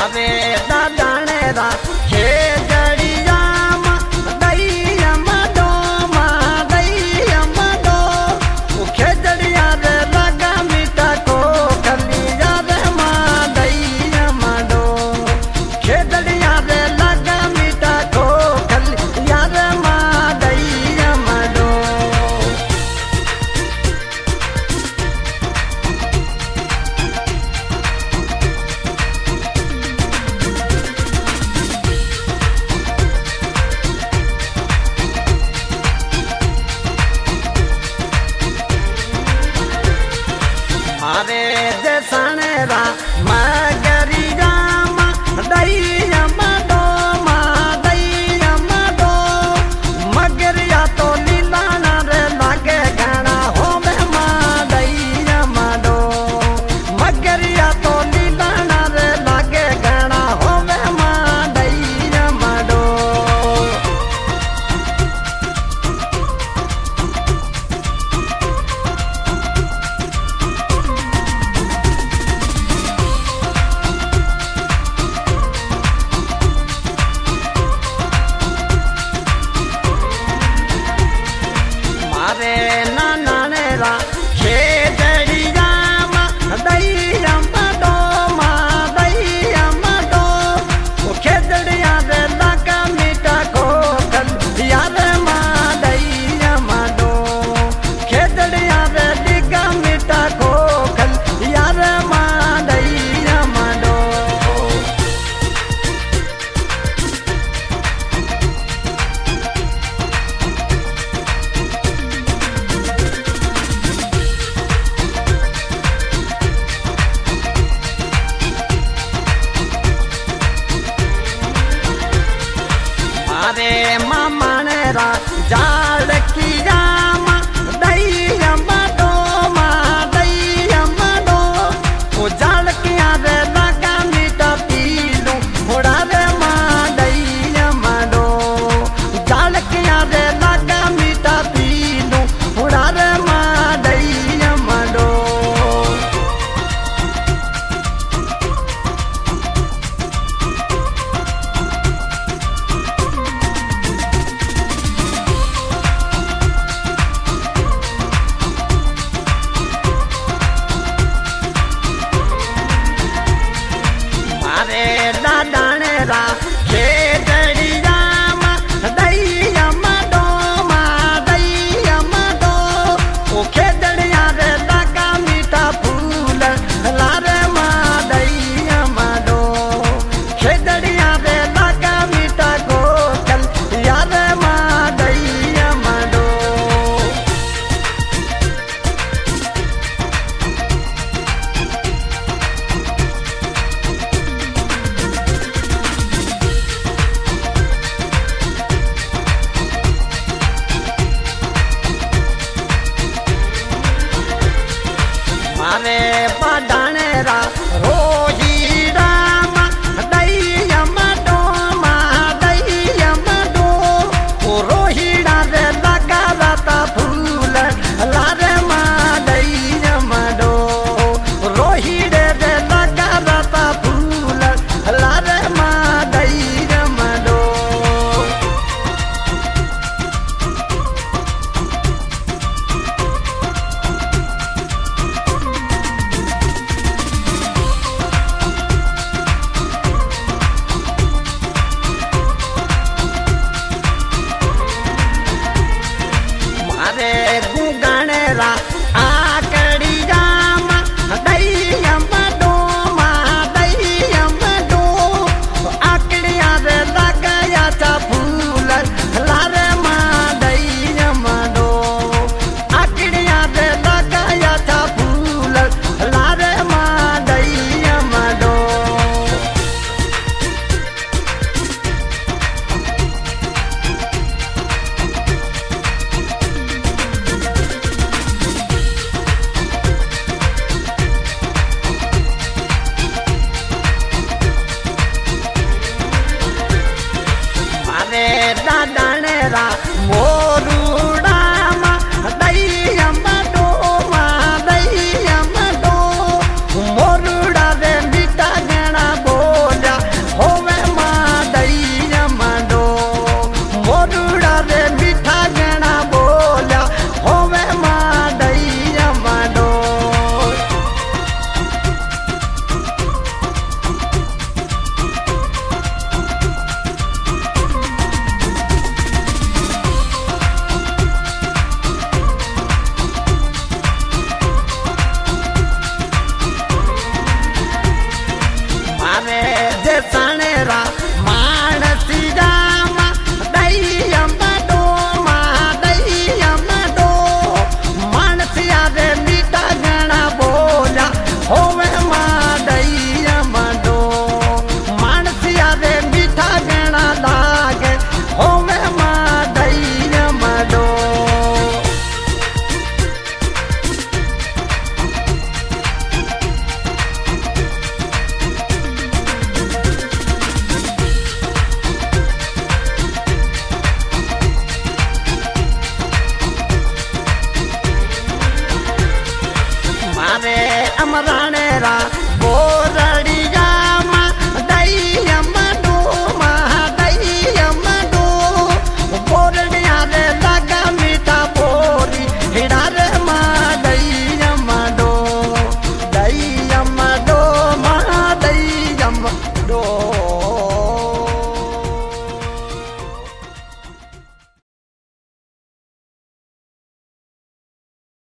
मारे दादाने रा खेजड़िया मा दैया मडो मा दैया मडो वो खेजड़िया रे लगा मीठा को खलिया रे मा दैया मडो खेजड़िया रे लगा मीठा को खलिया रे मा दैया मडो मारे जैसने रा मगरिया मा दैया मडो मा दैया मडो मगरिया तो लीला ना रे लागे गाना हो बे मा दैया मडो मगरिया तो लीला ना रे लागे गाना हो बे मा दैया मडो मारे नाने रा खेजड़िया मा दैया मडो मा दैया मडो वो खेजड़िया रे लगा मीठा को खलिया रे मा दैया मडो खेजड़िया रे लगा मीठा को खलिया रे मा दैया मडो मारे मामा ने रा जाल की जामा दैया मडो मा दैया मडो वो जाल किया रे लगा मीठा पीलू थोड़ा रे मा दैया मडो जाल किया रे लगा मीठा पीलू थोड़ा रे मा दैया मडो मारे दादाने रा खेजड़िया मा दैया मडो मा दैया मडो वो खेजड़िया रे लगा मीठा फूल लारे मा दैया मडो खेजड़िया रे लगा मीठा को खलिया रे मा दैया मडो मारे पढ़ने रा रोहिड़ा मा दैया मडो मा दैया मडो वो रोहिड़ा रे लगा रहता फूल लारे मा दैया मडो रोहिड़े रे लगा रहता फूल लारे मा दैया मडो मारे गुगाने रा आकड़िया मा दैया मडो मा दैया मडो आकड़िया रे लगाया था फूल लारे मा दैया मडो आकड़िया रे लगाया था फूल लारे मा दैया मडो मारे दादाने रा मो